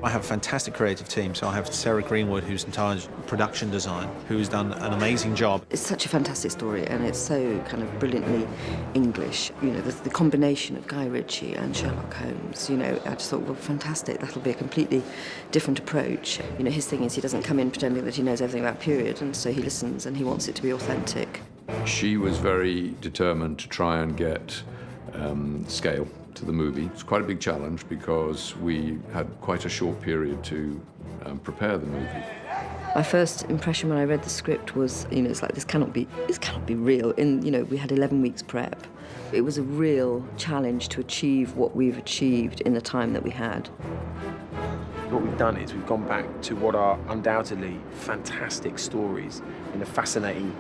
I have a fantastic creative team, so I have Sarah Greenwood, who's entire production design, who's done an amazing job. It's such a fantastic story, and it's so kind of brilliantly English. You know, the combination of Guy Ritchie and Sherlock Holmes, you know, I just thought, well, fantastic, that'll be a completely different approach. You know, his thing is he doesn't come in pretending that he knows everything about period, and so he listens and he wants it to be authentic. She was very determined to try and get scale to the movie. It's quite a big challenge because we had quite a short period to prepare the movie. My first impression when I read the script was, you know, it's like, this cannot be real. You know, we had 11 weeks prep. It was a real challenge to achieve what we've achieved in the time that we had. What we've done is we've gone back to what are undoubtedly fantastic stories in a fascinating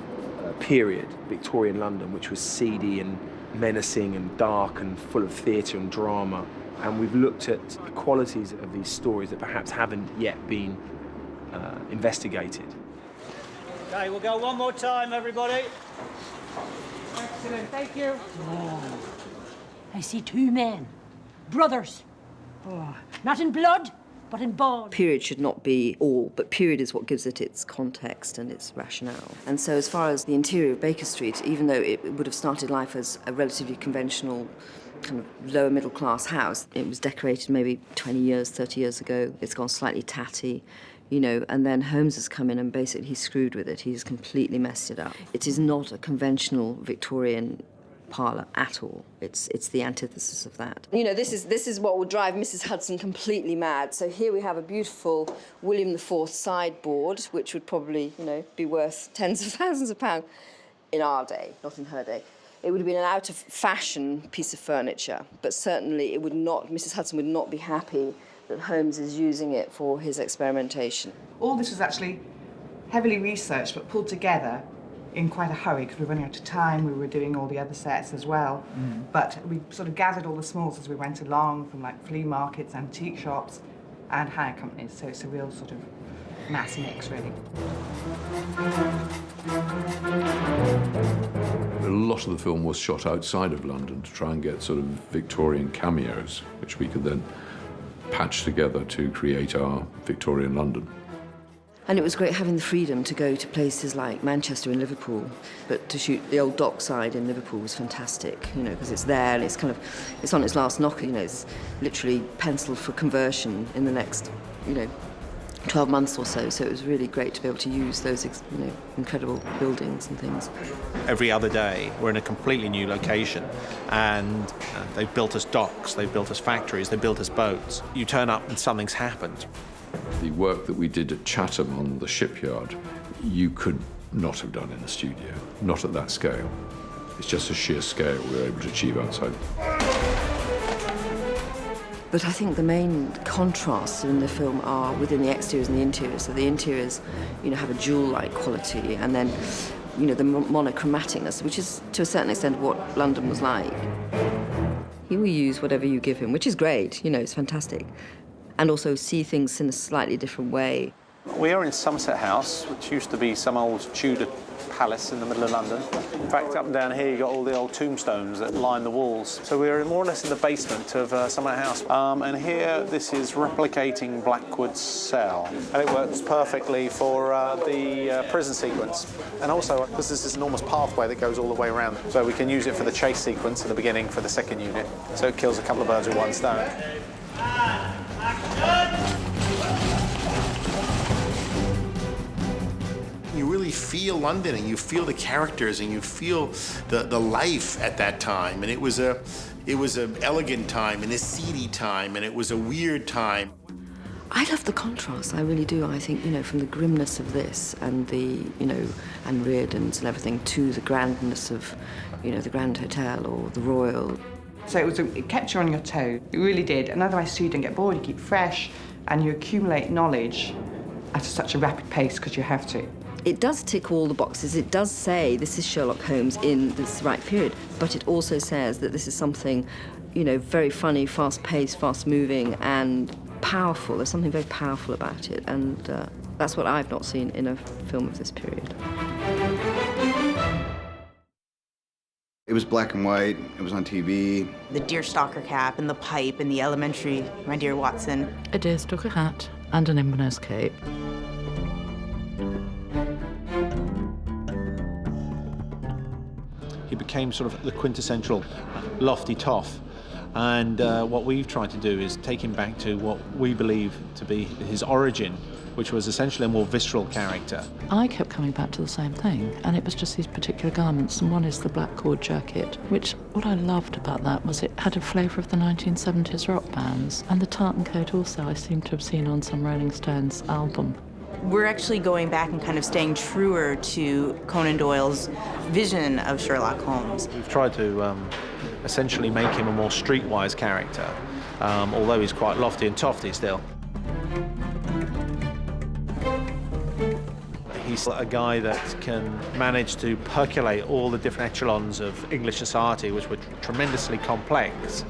period, Victorian London, which was seedy and menacing and dark and full of theatre and drama. And we've looked at the qualities of these stories that perhaps haven't yet been investigated. Okay, we'll go one more time, everybody. Excellent, thank you. Oh, I see two men, brothers. Oh, not in blood, but in bone. Period should not be all, but period is what gives it its context and its rationale. And so as far as the interior of Baker Street, even though it would have started life as a relatively conventional kind of lower middle class house, it was decorated maybe 20 years, 30 years ago. It's gone slightly tatty, you know, and then Holmes has come in and basically he's screwed with it. He's completely messed it up. It is not a conventional Victorian parlour at all. It's the antithesis of that. You know, this is what would drive Mrs. Hudson completely mad. So here we have a beautiful William IV sideboard, which would probably, you know, be worth tens of thousands of pounds in our day, not in her day. It would have been an out-of-fashion piece of furniture, but certainly it would not, Mrs. Hudson would not be happy that Holmes is using it for his experimentation. All this was actually heavily researched but pulled together in quite a hurry because we were running out of time. We were doing all the other sets as well. But we sort of gathered all the smalls as we went along from like flea markets, antique shops and hire companies. So it's a real sort of mass mix, really. A lot of the film was shot outside of London to try and get sort of Victorian cameos, which we could then patch together to create our Victorian London. And it was great having the freedom to go to places like Manchester and Liverpool, but to shoot the old dockside in Liverpool was fantastic, you know, because it's there and it's on its last knocker, you know, it's literally penciled for conversion in the next, you know, 12 months or so. So it was really great to be able to use those, you know, incredible buildings and things. Every other day, we're in a completely new location, and they've built us docks, they've built us factories, they've built us boats. You turn up and something's happened. The work that we did at Chatham on the shipyard, you could not have done in a studio, not at that scale. It's just a sheer scale we were able to achieve outside. But I think the main contrasts in the film are within the exteriors and the interiors. So the interiors, you know, have a jewel-like quality, and then, you know, the monochromaticness, which is to a certain extent what London was like. He will use whatever you give him, which is great, you know, it's fantastic. And also see things in a slightly different way. We are in Somerset House, which used to be some old Tudor palace in the middle of London. In fact, up and down here, you've got all the old tombstones that line the walls. So we're more or less in the basement of Somerset House. And here, this is replicating Blackwood's cell. And it works perfectly for the prison sequence. And also, this is this enormous pathway that goes all the way around. So we can use it for the chase sequence in the beginning for the second unit. So it kills a couple of birds with one stone. You really feel London, and you feel the characters, and you feel the life at that time. And it was an elegant time, and a seedy time, and it was a weird time. I love the contrast, I really do. I think, you know, from the grimness of this and the, you know, and Reardon's and everything to the grandness of, you know, the Grand Hotel or the Royal. So it kept you on your toe. It really did. And otherwise, so you don't get bored, you keep fresh, and you accumulate knowledge at such a rapid pace because you have to. It does tick all the boxes. It does say this is Sherlock Holmes in this right period, but it also says that this is something, you know, very funny, fast-paced, fast-moving, and powerful. There's something very powerful about it, and that's what I've not seen in a film of this period. It was black and white, it was on TV. The deerstalker cap and the pipe and the elementary, my dear Watson. A deerstalker hat and an Inverness cape. He became sort of the quintessential lofty toff. And what we've tried to do is take him back to what we believe to be his origin, which was essentially a more visceral character. I kept coming back to the same thing, and it was just these particular garments, and one is the black cord jacket, which what I loved about that was it had a flavour of the 1970s rock bands, and the tartan coat also I seem to have seen on some Rolling Stones album. We're actually going back and kind of staying truer to Conan Doyle's vision of Sherlock Holmes. We've tried to essentially make him a more streetwise character, although he's quite lofty and tofty still. He's a guy that can manage to percolate all the different echelons of English society, which were tremendously complex.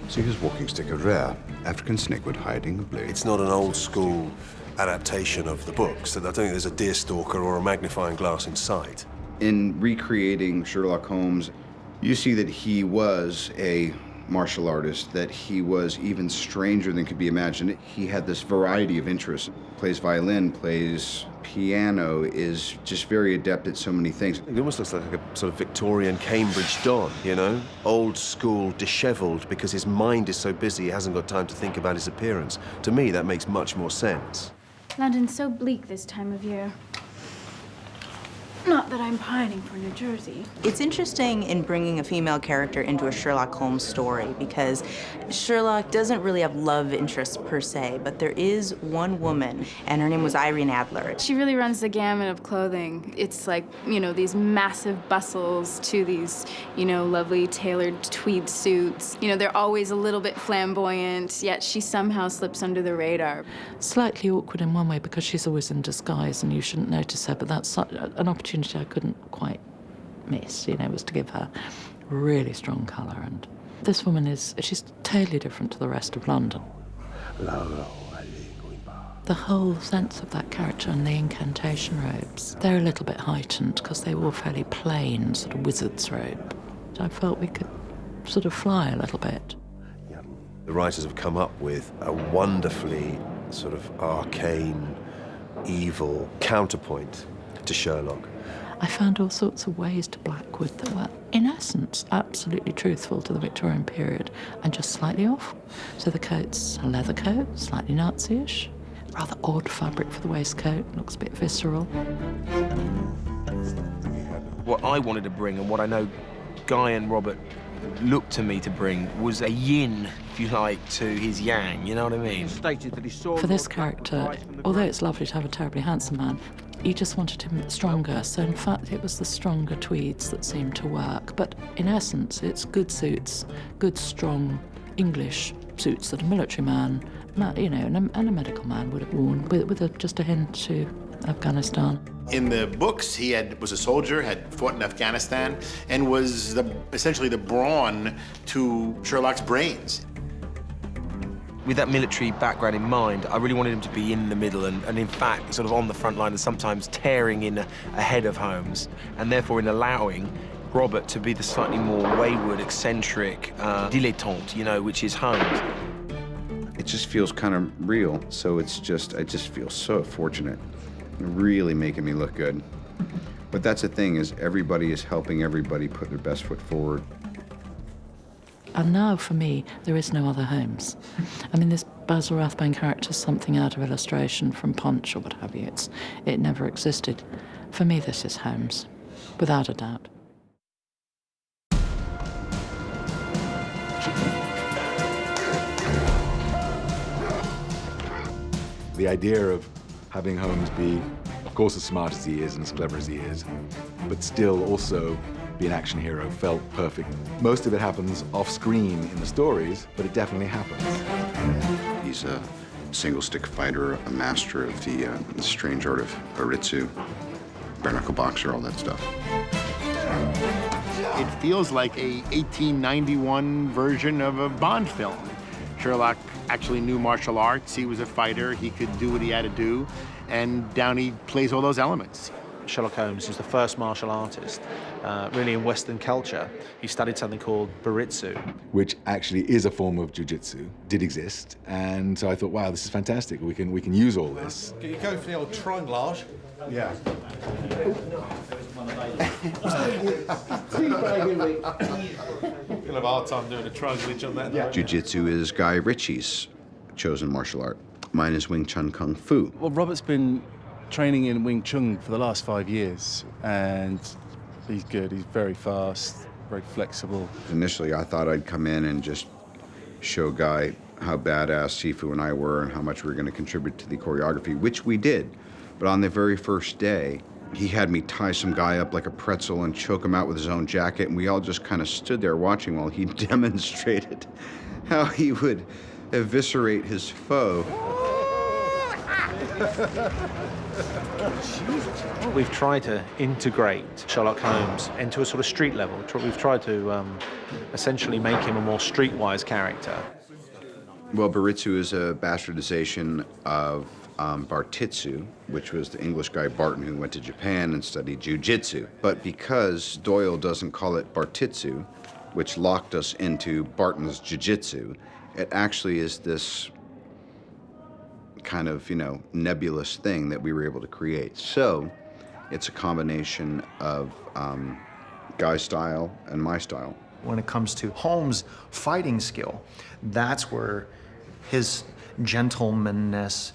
See his walking stick, a rare African snakewood hiding a blade. It's not an old school adaptation of the books. I don't think there's a deerstalker or a magnifying glass in sight. In recreating Sherlock Holmes, you see that he was a martial artist, that he was even stranger than could be imagined. He had this variety of interests. Plays violin, plays piano, is just very adept at so many things. It almost looks like a sort of Victorian Cambridge Don, you know? Old school, dishevelled, because his mind is so busy he hasn't got time to think about his appearance. To me, that makes much more sense. London's so bleak this time of year. Not that I'm pining for New Jersey. It's interesting in bringing a female character into a Sherlock Holmes story because Sherlock doesn't really have love interests per se, but there is one woman, and her name was Irene Adler. She really runs the gamut of clothing. It's like, you know, these massive bustles to these, you know, lovely tailored tweed suits. You know, they're always a little bit flamboyant, yet she somehow slips under the radar. Slightly awkward in one way because she's always in disguise and you shouldn't notice her, but that's an opportunity I couldn't quite miss, you know, was to give her really strong colour. And this woman she's totally different to the rest of London. The whole sense of that character and the incantation robes, they're a little bit heightened because they were all fairly plain, sort of wizard's robe. I felt we could sort of fly a little bit. The writers have come up with a wonderfully sort of arcane, evil counterpoint to Sherlock. I found all sorts of ways to Blackwood that were, in essence, absolutely truthful to the Victorian period and just slightly off. So the coat's a leather coat, slightly Nazi-ish. Rather odd fabric for the waistcoat, looks a bit visceral. What I wanted to bring and what I know Guy and Robert looked to me to bring was a yin, if you like, to his yang, you know what I mean? For this character, although it's lovely to have a terribly handsome man, you just wanted him stronger, so in fact it was the stronger tweeds that seemed to work. But in essence, it's good suits, good, strong English suits that a military man, you know, and a medical man would have worn, with just a hint to Afghanistan. In the books, he was a soldier, had fought in Afghanistan, and was essentially the brawn to Sherlock's brains. With that military background in mind, I really wanted him to be in the middle and in fact, sort of on the front line and sometimes tearing in ahead of Holmes, and therefore in allowing Robert to be the slightly more wayward, eccentric, dilettante, you know, which is Holmes. It just feels kind of real, so I just feel so fortunate. Really making me look good. But that's the thing, is everybody is helping everybody put their best foot forward. And now, for me, there is no other Holmes. I mean, this Basil Rathbone character is something out of illustration from Punch or what have you. It never existed. For me, this is Holmes, without a doubt. The idea of having Holmes be, of course, as smart as he is and as clever as he is, but still also be an action hero felt perfect. Most of it happens off-screen in the stories, but it definitely happens. He's a single-stick fighter, a master of the strange art of Aritsu, bare-knuckle boxer, all that stuff. It feels like a 1891 version of a Bond film. Sherlock actually knew martial arts. He was a fighter. He could do what he had to do. And Downey plays all those elements. Sherlock Holmes was the first martial artist, really in Western culture. He studied something called Baritsu. Which actually is a form of jiu-jitsu, did exist. And so I thought, wow, this is fantastic. We can use all this. Can you go for the old trianglage? Yeah. You'll have a hard time doing a trianglage on that. Yeah. Jiu-jitsu is Guy Ritchie's chosen martial art. Mine is Wing Chun Kung Fu. Well, Robert's been training in Wing Chun for the last 5 years, and he's good. He's very fast, very flexible. Initially, I thought I'd come in and just show Guy how badass Sifu and I were and how much we were going to contribute to the choreography, which we did. But on the very first day, he had me tie some guy up like a pretzel and choke him out with his own jacket, and we all just kind of stood there watching while he demonstrated how he would eviscerate his foe. We've tried to integrate Sherlock Holmes into a sort of street level. We've tried to essentially make him a more streetwise character. Well, Baritsu is a bastardization of Bartitsu, which was the English guy Barton who went to Japan and studied jiu-jitsu. But because Doyle doesn't call it Bartitsu, which locked us into Barton's jiu-jitsu, it actually is this kind of, nebulous thing that we were able to create. So it's a combination of Guy's style and my style. When it comes to Holmes' fighting skill, that's where his gentlemanness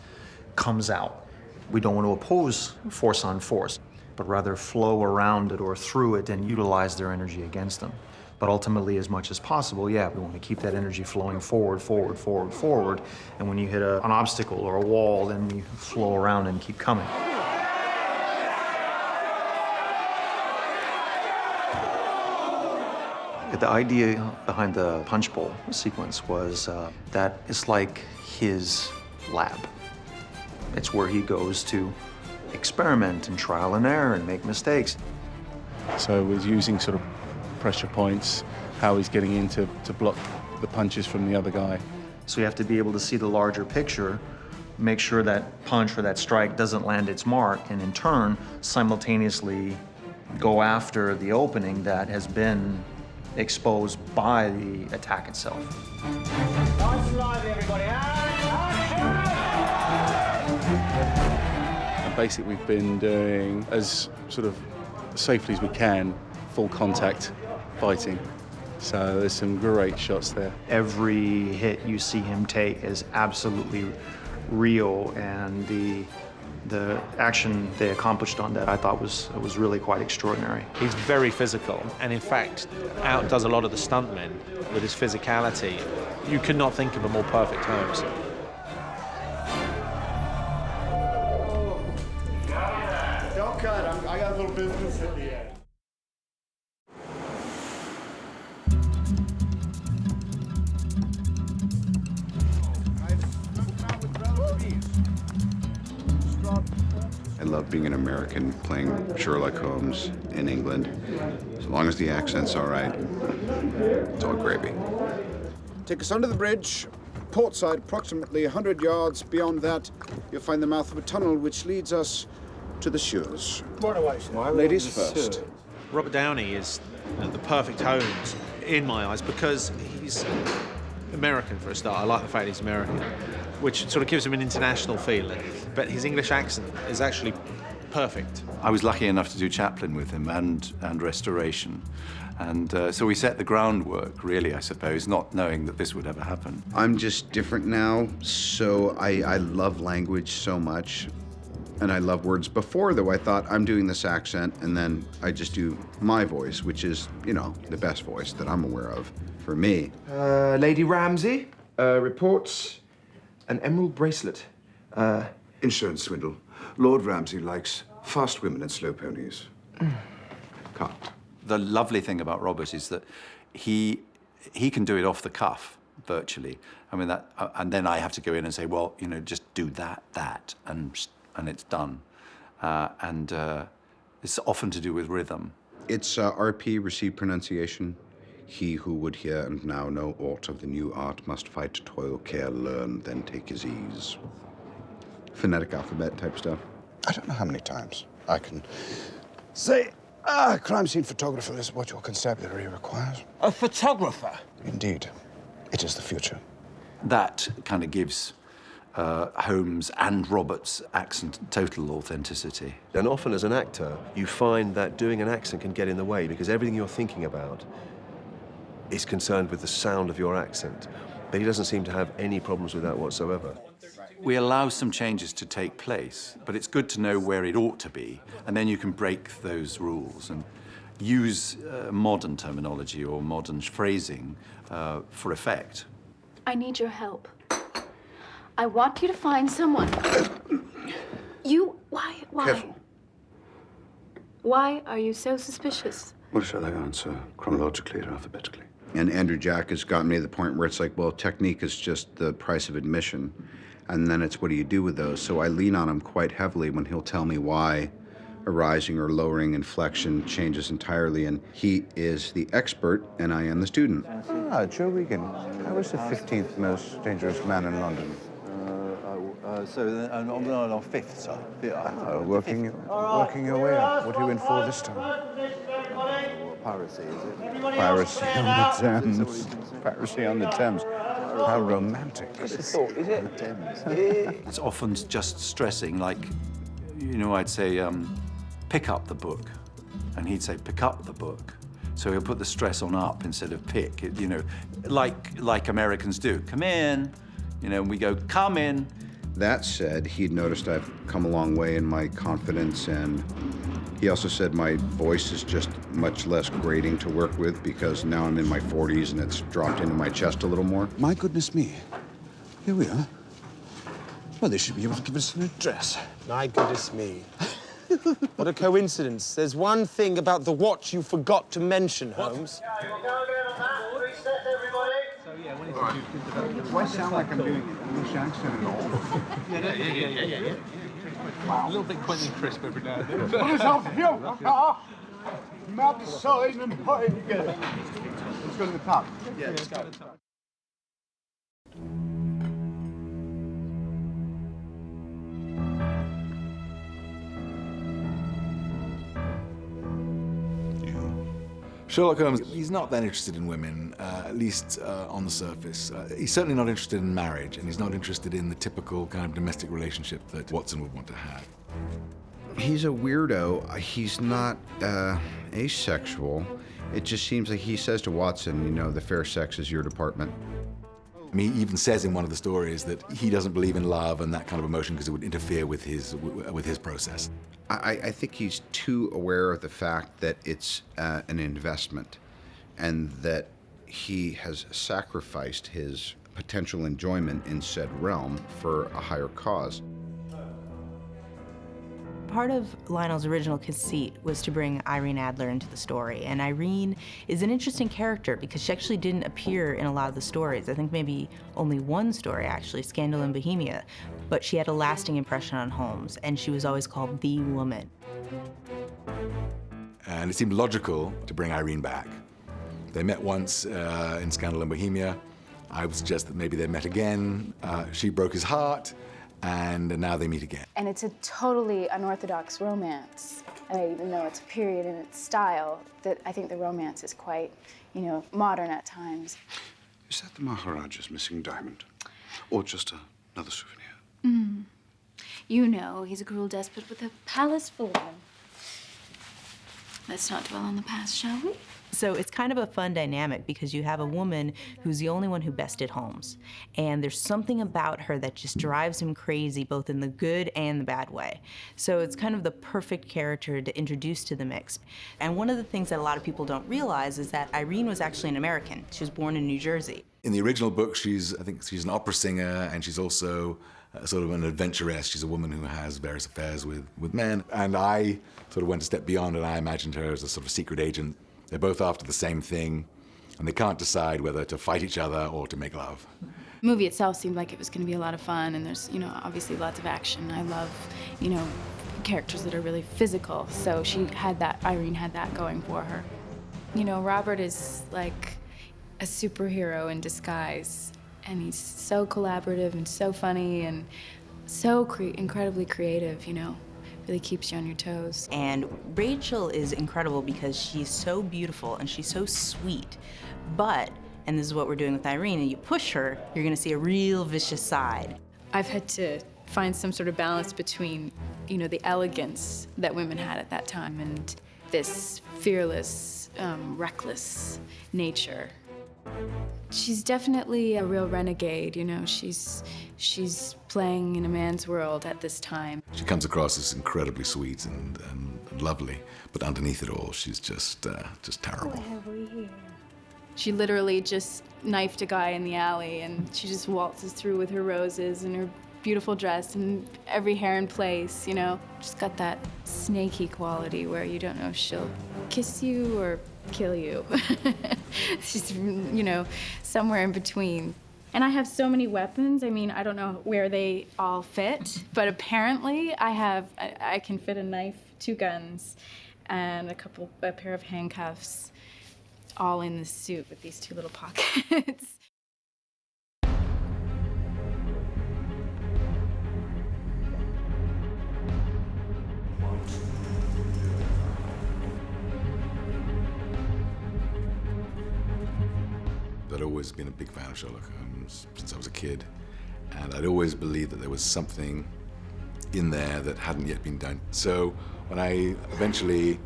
comes out. We don't want to oppose force on force, but rather flow around it or through it and utilize their energy against them. But ultimately, as much as possible, yeah, we want to keep that energy flowing forward, forward, forward, forward. And when you hit an obstacle or a wall, then you flow around and keep coming. The idea behind the punch bowl sequence was that it's like his lab. It's where he goes to experiment and trial and error and make mistakes. So we're using sort of pressure points, how he's getting in to block the punches from the other guy. So you have to be able to see the larger picture, make sure that punch or that strike doesn't land its mark, and in turn, simultaneously go after the opening that has been exposed by the attack itself. Nice and lively, everybody. And basically, we've been doing as sort of safely as we can, full contact fighting. So there's some great shots there. Every hit you see him take is absolutely real, and the action they accomplished on that I thought was really quite extraordinary. He's very physical, and in fact outdoes a lot of the stuntmen with his physicality. You could not think of a more perfect Holmes. Don't cut, I got a little business at the end. I love being an American playing Sherlock Holmes in England. As long as the accent's all right, it's all gravy. Take us under the bridge. Port side, approximately 100 yards beyond that, you'll find the mouth of a tunnel which leads us to the shores. Ladies first. Robert Downey is the perfect Holmes in my eyes because he's American for a start. I like the fact he's American, which sort of gives him an international feeling. But his English accent is actually perfect. I was lucky enough to do Chaplin with him and Restoration. And so we set the groundwork, really, I suppose, not knowing that this would ever happen. I'm just different now, so I love language so much. And I love words. Before, though, I thought I'm doing this accent, and then I just do my voice, which is, the best voice that I'm aware of for me. Lady Ramsay reports an emerald bracelet. Insurance swindle. Lord Ramsay likes fast women and slow ponies. Cut. The lovely thing about Robert is that he can do it off the cuff, virtually. I mean, and then I have to go in and say, well, just do that, and it's done. And it's often to do with rhythm. It's RP, received pronunciation. He who would hear and now know aught of the new art must fight, toil, care, learn, then take his ease. Phonetic alphabet type stuff. I don't know how many times. I can say crime scene photographer is what your constabulary requires. A photographer? Indeed. It is the future. That kind of gives Holmes and Roberts' accent total authenticity. And often as an actor, you find that doing an accent can get in the way because everything you're thinking about is concerned with the sound of your accent. But he doesn't seem to have any problems with that whatsoever. We allow some changes to take place, but it's good to know where it ought to be, and then you can break those rules and use modern terminology or modern phrasing for effect. I need your help. I want you to find someone. Why? Careful. Why are you so suspicious? Well, shall I answer chronologically or alphabetically? And Andrew Jack has gotten me to the point where it's like, well, technique is just the price of admission. And then it's what do you do with those? So I lean on him quite heavily when he'll tell me why a rising or lowering inflection changes entirely. And he is the expert, and I am the student. Joe Regan. I was the 15th most dangerous man in London. On fifth, sir. Working your way up. What are you in for this time? Piracy, is it? Piracy on the Thames. Piracy on the Thames. How romantic. It's often just stressing, like, I'd say, pick up the book. And he'd say, pick up the book. So he'll put the stress on up instead of pick, like Americans do. Come in, and we go, come in. That said, he'd noticed I've come a long way in my confidence, and he also said my voice is just much less grating to work with because now I'm in my 40s and it's dropped into my chest a little more. My goodness me. Here we are. Well, they should be able to give us an address. My goodness me. What a coincidence. There's one thing about the watch you forgot to mention, Holmes. Do I sound like I'm doing an English accent at all? Yeah. Wow. A little bit Quentin Crisp every now and then. What is up here? Map sign and hide together. Let's go to the top. Yeah, let's go to the top. Sherlock Holmes, he's not that interested in women, at least on the surface. He's certainly not interested in marriage, and he's not interested in the typical kind of domestic relationship that Watson would want to have. He's a weirdo. He's not asexual. It just seems like he says to Watson, the fair sex is your department. I mean, he even says in one of the stories that he doesn't believe in love and that kind of emotion because it would interfere with his process. I think he's too aware of the fact that it's an investment and that he has sacrificed his potential enjoyment in said realm for a higher cause. Part of Lionel's original conceit was to bring Irene Adler into the story, and Irene is an interesting character because she actually didn't appear in a lot of the stories. I think maybe only one story, actually, Scandal in Bohemia, but she had a lasting impression on Holmes, and she was always called the woman. And it seemed logical to bring Irene back. They met once in Scandal in Bohemia. I would suggest that maybe they met again. She broke his heart, and now they meet again. And it's a totally unorthodox romance. Even though it's a period in its style, that I think the romance is quite, modern at times. Is that the Maharaja's missing diamond? Or just another souvenir? He's a cruel despot with a palace full of them. Let's not dwell on the past, shall we? So it's kind of a fun dynamic because you have a woman who's the only one who bested Holmes. And there's something about her that just drives him crazy, both in the good and the bad way. So it's kind of the perfect character to introduce to the mix. And one of the things that a lot of people don't realize is that Irene was actually an American. She was born in New Jersey. In the original book, I think she's an opera singer, and she's also sort of an adventuress. She's a woman who has various affairs with men. And I sort of went a step beyond, and I imagined her as a sort of secret agent. They're both after the same thing, and they can't decide whether to fight each other or to make love. The movie itself seemed like it was going to be a lot of fun, and there's, obviously lots of action. I love, characters that are really physical, so Irene had that going for her. Robert is like a superhero in disguise, and he's so collaborative and so funny and so incredibly creative, really keeps you on your toes. And Rachel is incredible because she's so beautiful and she's so sweet, but, and this is what we're doing with Irene, and you push her, you're gonna see a real vicious side. I've had to find some sort of balance between, you know, the elegance that women had at that time and this fearless, reckless nature. She's definitely a real renegade, you know. She's playing in a man's world at this time. She comes across as incredibly sweet and lovely, but underneath it all, she's just terrible. What have we here? She literally just knifed a guy in the alley, and she just waltzes through with her roses and her beautiful dress and every hair in place, you know. Just got that snaky quality where you don't know if she'll kiss you or kill you. She's, you know, somewhere in between. And I have so many weapons. I mean, I don't know where they all fit, but apparently I can fit a knife, 2 guns, and a pair of handcuffs, all in the suit with these 2 little pockets. I'd always been a big fan of Sherlock Holmes since I was a kid, and I'd always believed that there was something in there that hadn't yet been done. So when I eventually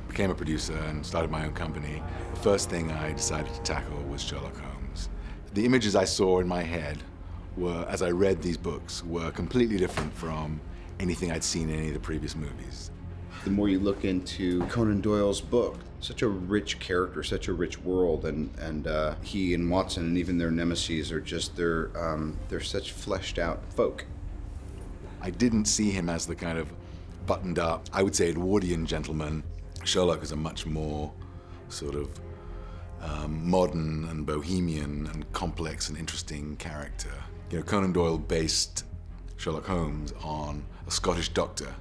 became a producer and started my own company, the first thing I decided to tackle was Sherlock Holmes. The images I saw in my head were, as I read these books, were completely different from anything I'd seen in any of the previous movies. The more you look into Conan Doyle's book, such a rich character, such a rich world, and he and Watson and even their nemesis are just, they're such fleshed out folk. I didn't see him as the kind of buttoned up, I would say Edwardian gentleman. Sherlock is a much more sort of modern and bohemian and complex and interesting character. You know, Conan Doyle based Sherlock Holmes on a Scottish doctor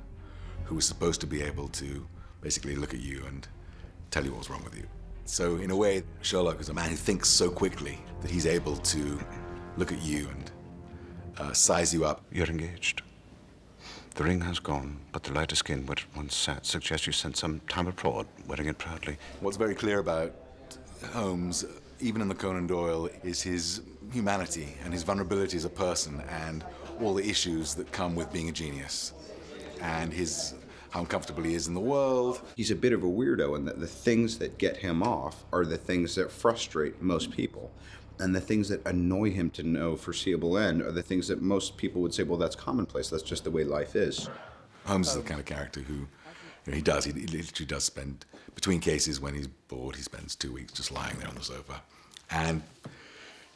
who was supposed to be able to basically look at you and tell you what was wrong with you. So in a way, Sherlock is a man who thinks so quickly that he's able to look at you and size you up. You're engaged. The ring has gone, but the lighter skin where it once sat suggests you spent some time abroad, wearing it proudly. What's very clear about Holmes, even in the Conan Doyle, is his humanity and his vulnerability as a person and all the issues that come with being a genius. And how uncomfortable he is in the world. He's a bit of a weirdo, and the things that get him off are the things that frustrate most people. And the things that annoy him to no foreseeable end are the things that most people would say, well, that's commonplace, that's just the way life is. Holmes is the kind of character who, you know, he literally does spend, between cases when he's bored, he spends 2 weeks just lying there on the sofa. And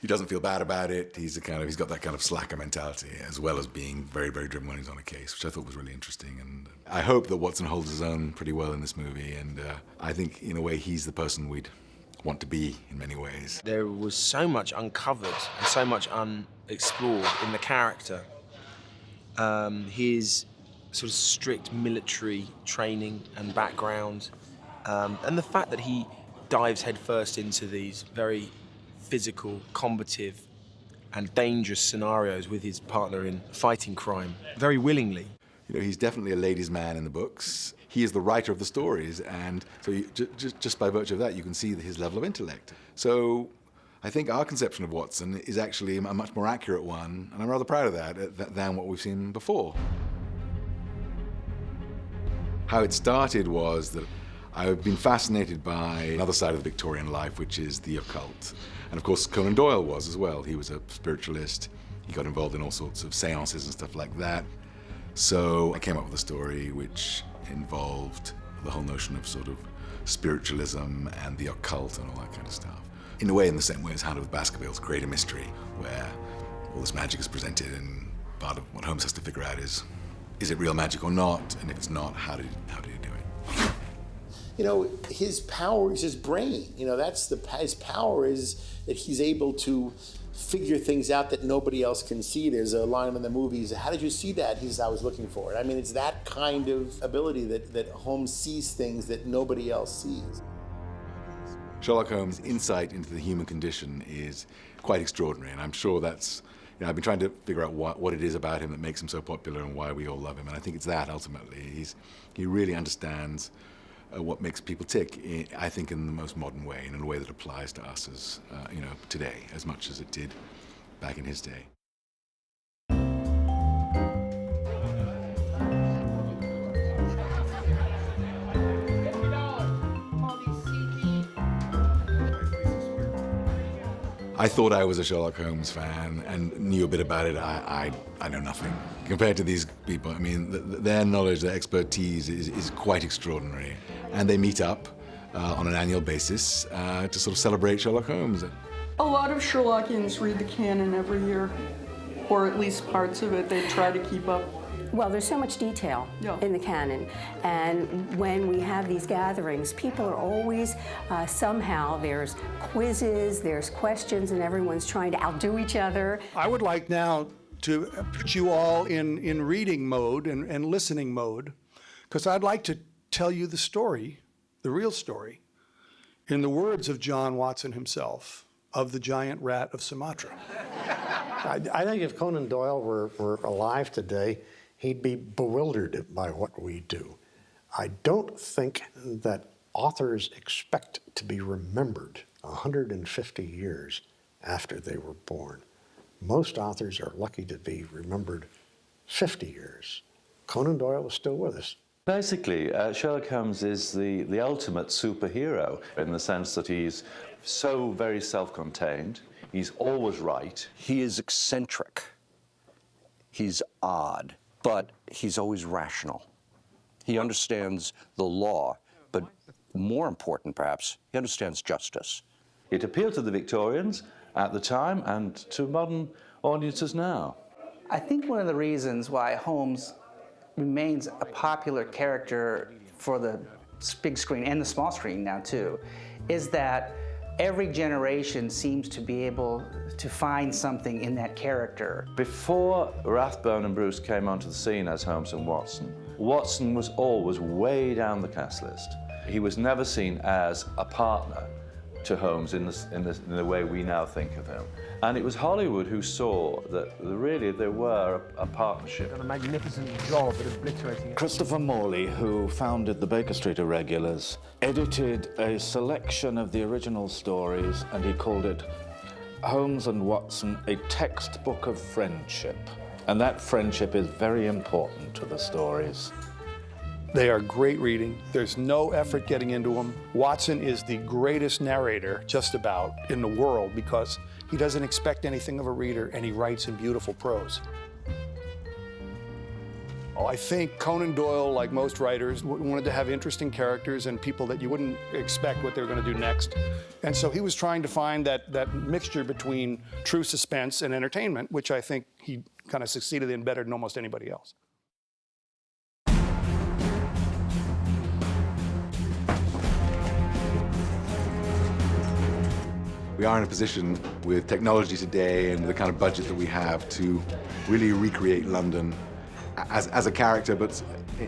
he doesn't feel bad about it. He's got that kind of slacker mentality, as well as being very, very driven when he's on a case, which I thought was really interesting. And I hope that Watson holds his own pretty well in this movie. And I think, in a way, he's the person we'd want to be in many ways. There was so much uncovered and so much unexplored in the character. His sort of strict military training and background, and the fact that he dives headfirst into these very physical, combative, and dangerous scenarios with his partner in fighting crime, very willingly. You know, he's definitely a ladies' man in the books. He is the writer of the stories, and so just by virtue of that, you can see his level of intellect. So I think our conception of Watson is actually a much more accurate one, and I'm rather proud of that, than what we've seen before. How it started was that I've been fascinated by another side of the Victorian life, which is the occult. And of course, Conan Doyle was as well. He was a spiritualist. He got involved in all sorts of seances and stuff like that. So I came up with a story which involved the whole notion of sort of spiritualism and the occult and all that kind of stuff. In a way, in the same way as Hound of the Baskervilles, create a mystery where all this magic is presented, and part of what Holmes has to figure out is it real magic or not? And if it's not, how did he do it? You know, his power is his brain. You know, his power is that he's able to figure things out that nobody else can see. There's a line in the movies, how did you see that? He says, I was looking for it. I mean, it's that kind of ability that Holmes sees things that nobody else sees. Sherlock Holmes' insight into the human condition is quite extraordinary, and I'm sure that's You know, I've been trying to figure out what it is about him that makes him so popular and why we all love him. And I think it's that, ultimately. He really understands what makes people tick, I think, in the most modern way, and in a way that applies to us as, you know, today, as much as it did back in his day. I thought I was a Sherlock Holmes fan and knew a bit about it. I know nothing. Compared to these people, I mean, their knowledge, their expertise is quite extraordinary. And they meet up on an annual basis to sort of celebrate Sherlock Holmes. A lot of Sherlockians read the canon every year, or at least parts of it. They try to keep up. Well, there's so much detail in the canon, and when we have these gatherings, people are always, somehow, there's quizzes, there's questions, and everyone's trying to outdo each other. I would like now to put you all in reading mode and listening mode, because I'd like to tell you the story, the real story, in the words of John Watson himself, of the giant rat of Sumatra. I think if Conan Doyle were alive today, he'd be bewildered by what we do. I don't think that authors expect to be remembered 150 years after they were born. Most authors are lucky to be remembered 50 years. Conan Doyle is still with us. Basically, Sherlock Holmes is the ultimate superhero in the sense that he's so very self-contained, he's always right. He is eccentric, he's odd, but he's always rational. He understands the law, but more important perhaps, he understands justice. It appealed to the Victorians at the time and to modern audiences now. I think one of the reasons why Holmes remains a popular character for the big screen and the small screen now too, is that every generation seems to be able to find something in that character. Before Rathbone and Bruce came onto the scene as Holmes and Watson, Watson was always way down the cast list. He was never seen as a partner to Holmes in the way we now think of him. And it was Hollywood who saw that really they were a partnership. Done a magnificent job at obliterating it. Christopher Morley, who founded the Baker Street Irregulars, edited a selection of the original stories, and he called it Holmes and Watson, a textbook of friendship. And that friendship is very important to the stories. They are great reading. There's no effort getting into them. Watson is the greatest narrator, just about, in the world because he doesn't expect anything of a reader and he writes in beautiful prose. I think Conan Doyle, like most writers, wanted to have interesting characters and people that you wouldn't expect what they were going to do next. And so he was trying to find that mixture between true suspense and entertainment, which I think he kind of succeeded in better than almost anybody else. We are in a position with technology today and with the kind of budget that we have to really recreate London as a character, but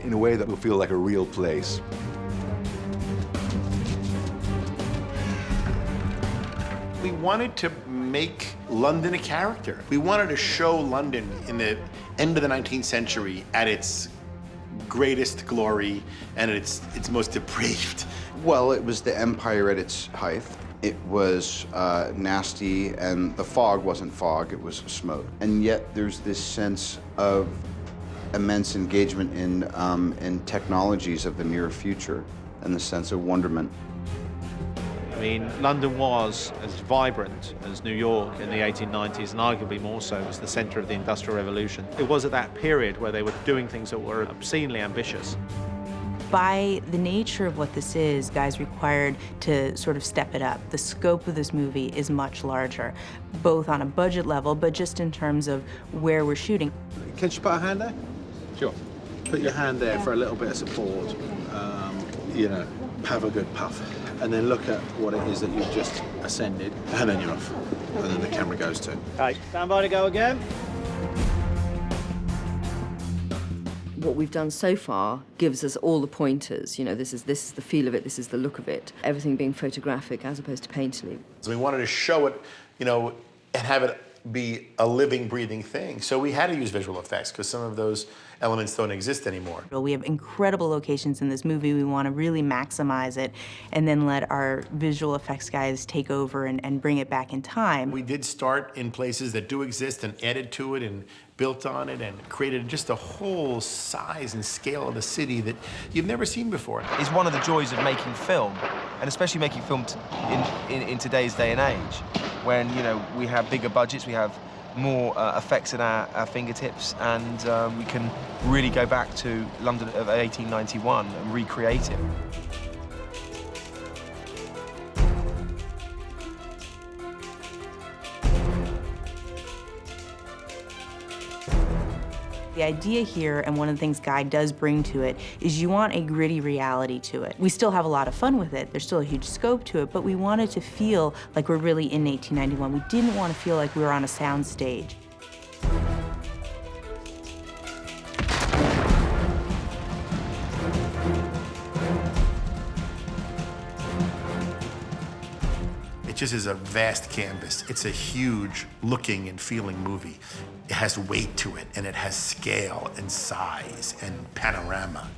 in a way that will feel like a real place. We wanted to make London a character. We wanted to show London in the end of the 19th century at its greatest glory and at its most depraved. Well, it was the empire at its height. It was nasty, and the fog wasn't fog, it was smoke. And yet there's this sense of immense engagement in technologies of the near future and the sense of wonderment. I mean, London was as vibrant as New York in the 1890s, and arguably more so as the center of the Industrial Revolution. It was at that period where they were doing things that were obscenely ambitious. By the nature of what this is, guys required to sort of step it up. The scope of this movie is much larger, both on a budget level, but just in terms of where we're shooting. Can you put a hand there? Sure. Put your hand there for a little bit of support. You know, have a good puff. And then look at what it is that you've just ascended, and then you're off. And then the camera goes too. Okay, stand by to go again. What we've done so far gives us all the pointers. You know, this is the feel of it, this is the look of it. Everything being photographic as opposed to painterly. So we wanted to show it, you know, and have it be a living, breathing thing. So we had to use visual effects because some of those elements don't exist anymore. We have incredible locations in this movie. We want to really maximize it and then let our visual effects guys take over and bring it back in time. We did start in places that do exist and added to it and built on it and created just a whole size and scale of the city that you've never seen before. It's one of the joys of making film, and especially making film in today's day and age, when, you know, we have bigger budgets, we have more effects at our fingertips, and we can really go back to London of 1891 and recreate it. The idea here, and one of the things Guy does bring to it, is you want a gritty reality to it. We still have a lot of fun with it. There's still a huge scope to it, but we wanted to feel like we're really in 1891. We didn't want to feel like we were on a sound stage. It just is a vast canvas. It's a huge looking and feeling movie. It has weight to it, and it has scale and size and panorama.